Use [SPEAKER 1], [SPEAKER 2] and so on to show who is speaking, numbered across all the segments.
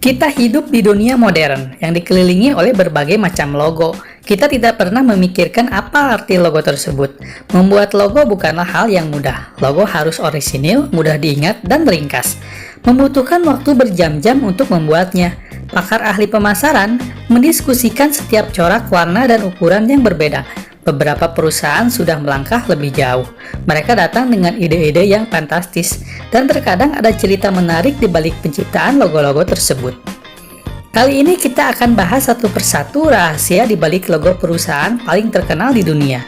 [SPEAKER 1] Kita hidup di dunia modern yang dikelilingi oleh berbagai macam logo. Kita tidak pernah memikirkan apa arti logo tersebut. Membuat logo bukanlah hal yang mudah. Logo harus orisinil, mudah diingat, dan ringkas. Membutuhkan waktu berjam-jam untuk membuatnya. Pakar ahli pemasaran mendiskusikan setiap corak, warna, dan ukuran yang berbeda. Beberapa perusahaan sudah melangkah lebih jauh. Mereka datang dengan ide-ide yang fantastis, dan terkadang ada cerita menarik di balik penciptaan logo-logo tersebut. Kali ini kita akan bahas satu persatu rahasia di balik logo perusahaan paling terkenal di dunia.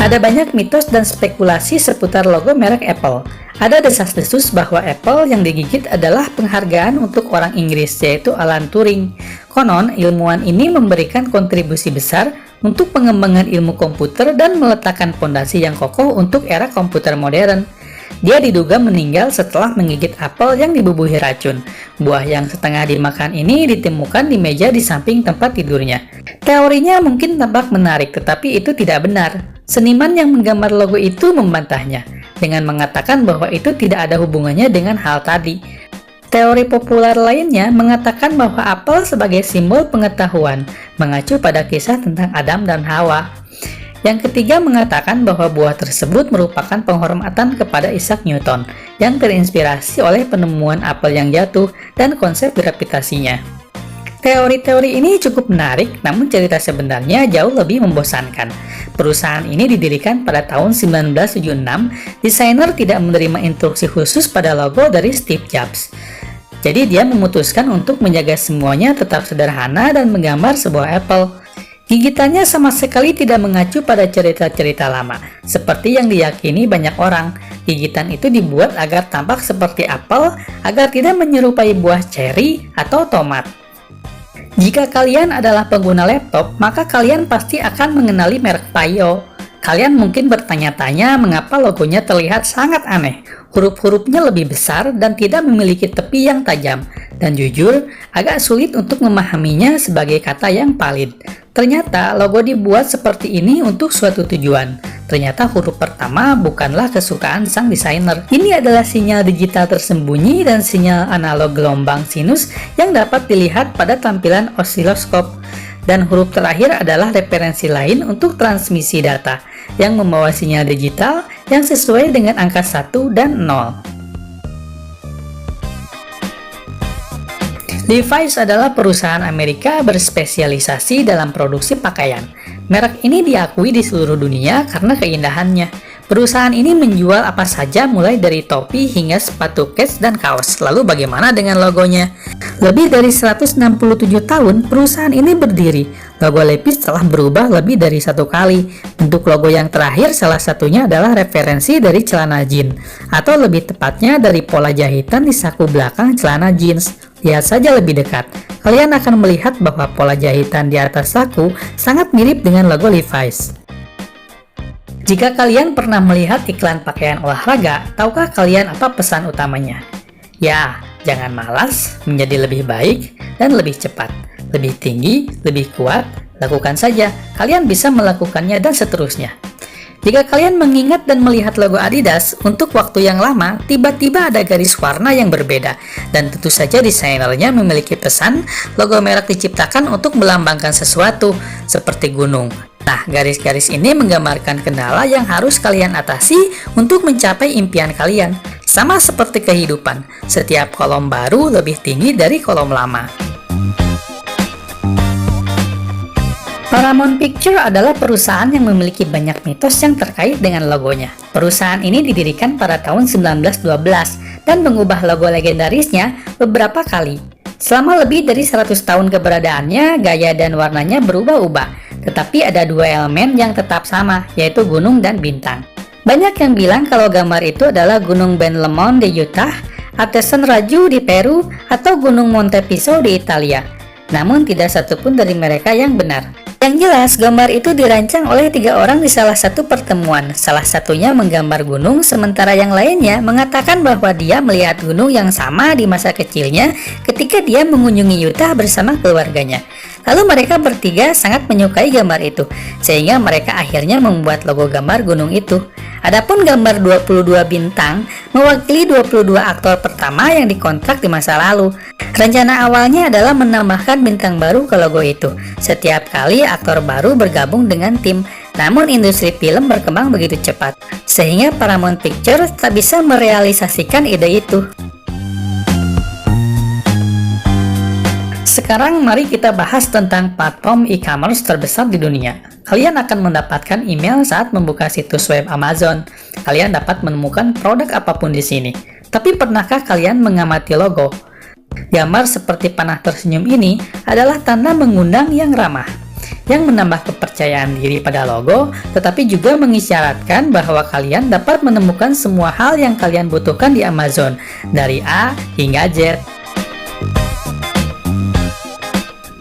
[SPEAKER 1] Ada banyak mitos dan spekulasi seputar logo merek Apple. Ada desas-desus bahwa Apple yang digigit adalah penghargaan untuk orang Inggris, yaitu Alan Turing. Konon, ilmuwan ini memberikan kontribusi besar untuk pengembangan ilmu komputer dan meletakkan fondasi yang kokoh untuk era komputer modern. Dia diduga meninggal setelah menggigit apel yang dibubuhi racun. Buah yang setengah dimakan ini ditemukan di meja di samping tempat tidurnya. Teorinya mungkin tampak menarik, tetapi itu tidak benar. Seniman yang menggambar logo itu membantahnya dengan mengatakan bahwa itu tidak ada hubungannya dengan hal tadi. Teori populer lainnya mengatakan bahwa apel sebagai simbol pengetahuan, mengacu pada kisah tentang Adam dan Hawa. Yang ketiga mengatakan bahwa buah tersebut merupakan penghormatan kepada Isaac Newton, yang terinspirasi oleh penemuan apel yang jatuh dan konsep gravitasinya. Teori-teori ini cukup menarik, namun cerita sebenarnya jauh lebih membosankan. Perusahaan ini didirikan pada tahun 1976, desainer tidak menerima instruksi khusus pada logo dari Steve Jobs. Jadi dia memutuskan untuk menjaga semuanya tetap sederhana dan menggambar sebuah apel. Gigitannya sama sekali tidak mengacu pada cerita-cerita lama, seperti yang diyakini banyak orang. Gigitan itu dibuat agar tampak seperti apel, agar tidak menyerupai buah ceri atau tomat. Jika kalian adalah pengguna laptop, maka kalian pasti akan mengenali merek Payo. Kalian mungkin bertanya-tanya mengapa logonya terlihat sangat aneh. Huruf-hurufnya lebih besar dan tidak memiliki tepi yang tajam. Dan jujur, agak sulit untuk memahaminya sebagai kata yang valid. Ternyata logo dibuat seperti ini untuk suatu tujuan. Ternyata huruf pertama bukanlah kesukaan sang desainer. Ini adalah sinyal digital tersembunyi dan sinyal analog gelombang sinus yang dapat dilihat pada tampilan osiloskop. Dan huruf terakhir adalah referensi lain untuk transmisi data yang membawa sinyal digital yang sesuai dengan angka 1 dan 0. Levi's adalah perusahaan Amerika berspesialisasi dalam produksi pakaian. Merek ini diakui di seluruh dunia karena keindahannya. Perusahaan ini menjual apa saja mulai dari topi hingga sepatu kets dan kaos. Lalu bagaimana dengan logonya? Lebih dari 167 tahun perusahaan ini berdiri. Logo Levi's telah berubah lebih dari satu kali. Bentuk logo yang terakhir salah satunya adalah referensi dari celana jeans, atau lebih tepatnya dari pola jahitan di saku belakang celana jeans. Lihat saja lebih dekat. Kalian akan melihat bahwa pola jahitan di atas saku sangat mirip dengan logo Levi's. Jika kalian pernah melihat iklan pakaian olahraga, tahukah kalian apa pesan utamanya? Ya, jangan malas, menjadi lebih baik dan lebih cepat, lebih tinggi, lebih kuat, lakukan saja, kalian bisa melakukannya dan seterusnya. Jika kalian mengingat dan melihat logo Adidas untuk waktu yang lama, tiba-tiba ada garis warna yang berbeda. Dan tentu saja desainernya memiliki pesan, logo merek diciptakan untuk melambangkan sesuatu, seperti gunung. Nah, garis-garis ini menggambarkan kendala yang harus kalian atasi untuk mencapai impian kalian. Sama seperti kehidupan, setiap kolom baru lebih tinggi dari kolom lama. Paramount Picture adalah perusahaan yang memiliki banyak mitos yang terkait dengan logonya. Perusahaan ini didirikan pada tahun 1912 dan mengubah logo legendarisnya beberapa kali. Selama lebih dari 100 tahun keberadaannya, gaya dan warnanya berubah-ubah. Tetapi ada dua elemen yang tetap sama, yaitu gunung dan bintang. Banyak yang bilang kalau gambar itu adalah Gunung Ben Lomond di Utah, Artesian Raju di Peru, atau Gunung Monte Piso di Italia. Namun tidak satupun dari mereka yang benar. Yang jelas, gambar itu dirancang oleh 3 orang di salah satu pertemuan. Salah satunya menggambar gunung, sementara yang lainnya mengatakan bahwa dia melihat gunung yang sama di masa kecilnya ketika dia mengunjungi Utah bersama keluarganya. Lalu mereka bertiga sangat menyukai gambar itu, sehingga mereka akhirnya membuat logo gambar gunung itu. Adapun gambar 22 bintang mewakili 22 aktor pertama yang dikontrak di masa lalu. Rencana awalnya adalah menambahkan bintang baru ke logo itu setiap kali aktor baru bergabung dengan tim. Namun industri film berkembang begitu cepat, sehingga Paramount Pictures tak bisa merealisasikan ide itu. Sekarang mari kita bahas tentang platform e-commerce terbesar di dunia. Kalian akan mendapatkan email saat membuka situs web Amazon. Kalian dapat menemukan produk apapun di sini. Tapi pernahkah kalian mengamati logo? Gambar seperti panah tersenyum ini adalah tanda mengundang yang ramah, yang menambah kepercayaan diri pada logo, tetapi juga mengisyaratkan bahwa kalian dapat menemukan semua hal yang kalian butuhkan di Amazon, dari A hingga Z.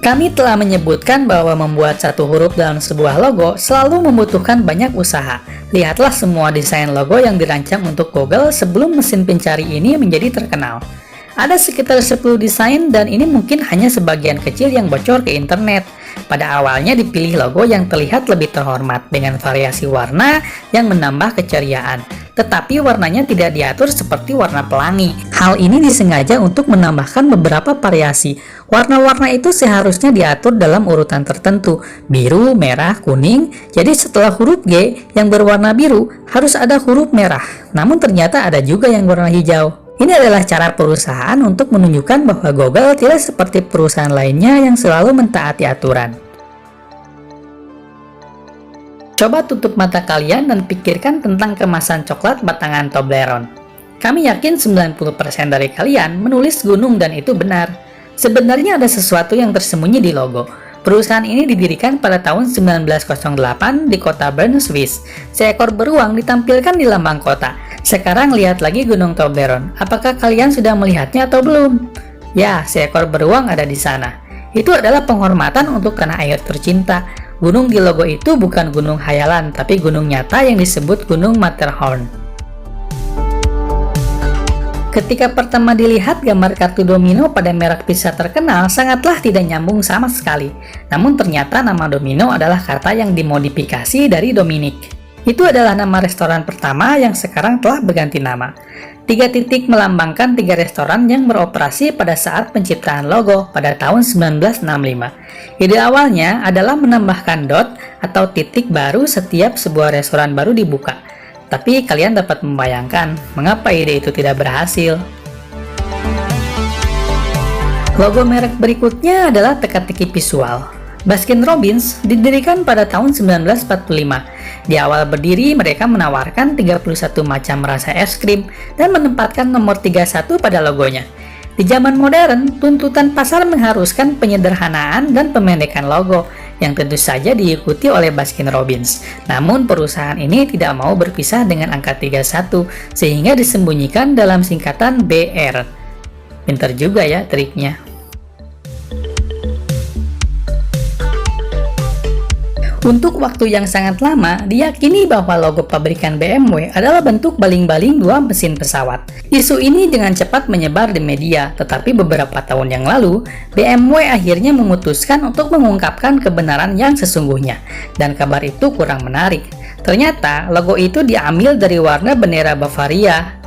[SPEAKER 1] Kami telah menyebutkan bahwa membuat satu huruf dalam sebuah logo selalu membutuhkan banyak usaha. Lihatlah semua desain logo yang dirancang untuk Google sebelum mesin pencari ini menjadi terkenal. Ada sekitar 10 desain dan ini mungkin hanya sebagian kecil yang bocor ke internet. Pada awalnya dipilih logo yang terlihat lebih terhormat dengan variasi warna yang menambah keceriaan. Tetapi warnanya tidak diatur seperti warna pelangi. Hal ini disengaja untuk menambahkan beberapa variasi. Warna-warna itu seharusnya diatur dalam urutan tertentu, biru, merah, kuning. Jadi setelah huruf G yang berwarna biru, harus ada huruf merah. Namun ternyata ada juga yang warna hijau. Ini adalah cara perusahaan untuk menunjukkan bahwa Google tidak seperti perusahaan lainnya yang selalu mentaati aturan. Coba tutup mata kalian dan pikirkan tentang kemasan coklat batangan Toblerone. Kami yakin 90% dari kalian menulis gunung dan itu benar. Sebenarnya ada sesuatu yang tersembunyi di logo. Perusahaan ini didirikan pada tahun 1908 di kota Bern, Swiss. Seekor beruang ditampilkan di lambang kota. Sekarang lihat lagi gunung Toblerone. Apakah kalian sudah melihatnya atau belum? Ya, seekor beruang ada di sana. Itu adalah penghormatan untuk tanah air tercinta. Gunung di logo itu bukan gunung hayalan, tapi gunung nyata yang disebut Gunung Matterhorn. Ketika pertama dilihat gambar kartu domino pada merek pizza terkenal, sangatlah tidak nyambung sama sekali. Namun ternyata nama domino adalah kata yang dimodifikasi dari Dominic. Itu adalah nama restoran pertama yang sekarang telah berganti nama. 3 titik melambangkan 3 restoran yang beroperasi pada saat penciptaan logo pada tahun 1965. Ide awalnya adalah menambahkan dot atau titik baru setiap sebuah restoran baru dibuka. Tapi kalian dapat membayangkan mengapa ide itu tidak berhasil. Logo merek berikutnya adalah teka-teki visual. Baskin Robbins didirikan pada tahun 1945. Di awal berdiri, mereka menawarkan 31 macam rasa es krim dan menempatkan nomor 31 pada logonya. Di zaman modern, tuntutan pasar mengharuskan penyederhanaan dan pemendekan logo, yang tentu saja diikuti oleh Baskin Robbins. Namun perusahaan ini tidak mau berpisah dengan angka 31, sehingga disembunyikan dalam singkatan BR. Pintar juga ya triknya. Untuk waktu yang sangat lama, diyakini bahwa logo pabrikan BMW adalah bentuk baling-baling 2 mesin pesawat. Isu ini dengan cepat menyebar di media, tetapi beberapa tahun yang lalu, BMW akhirnya memutuskan untuk mengungkapkan kebenaran yang sesungguhnya, dan kabar itu kurang menarik. Ternyata, logo itu diambil dari warna bendera Bavaria.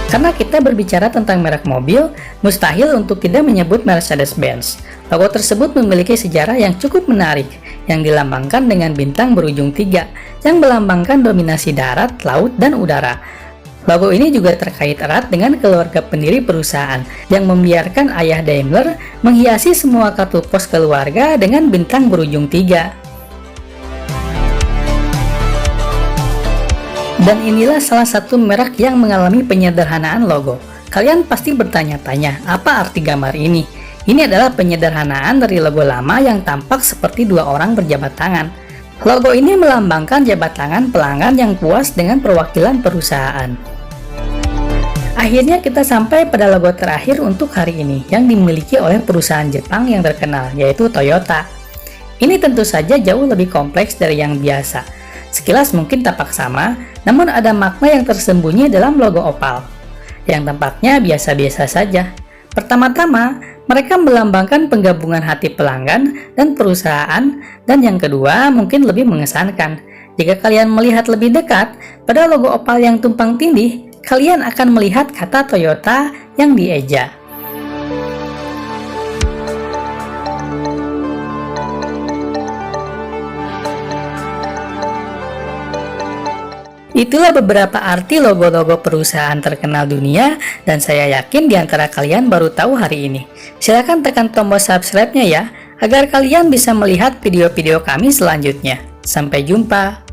[SPEAKER 1] Karena kita berbicara tentang merek mobil, mustahil untuk tidak menyebut Mercedes-Benz. Logo tersebut memiliki sejarah yang cukup menarik, yang dilambangkan dengan bintang berujung 3, yang melambangkan dominasi darat, laut, dan udara. Logo ini juga terkait erat dengan keluarga pendiri perusahaan, yang membiarkan ayah Daimler menghiasi semua kartu pos keluarga dengan bintang berujung 3. Dan inilah salah satu merek yang mengalami penyederhanaan logo. Kalian pasti bertanya-tanya, apa arti gambar ini? Ini adalah penyederhanaan dari logo lama yang tampak seperti 2 orang berjabat tangan. Logo ini melambangkan jabat tangan pelanggan yang puas dengan perwakilan perusahaan. Akhirnya kita sampai pada logo terakhir untuk hari ini, yang dimiliki oleh perusahaan Jepang yang terkenal, yaitu Toyota. Ini tentu saja jauh lebih kompleks dari yang biasa. Sekilas mungkin tampak sama, namun ada makna yang tersembunyi dalam logo opal, yang tampaknya biasa-biasa saja. Pertama-tama, mereka melambangkan penggabungan hati pelanggan dan perusahaan, dan yang kedua mungkin lebih mengesankan. Jika kalian melihat lebih dekat pada logo Opal yang tumpang tindih, kalian akan melihat kata Toyota yang dieja. Itulah beberapa arti logo-logo perusahaan terkenal dunia, dan saya yakin di antara kalian baru tahu hari ini. Silahkan tekan tombol subscribe-nya ya, agar kalian bisa melihat video-video kami selanjutnya. Sampai jumpa!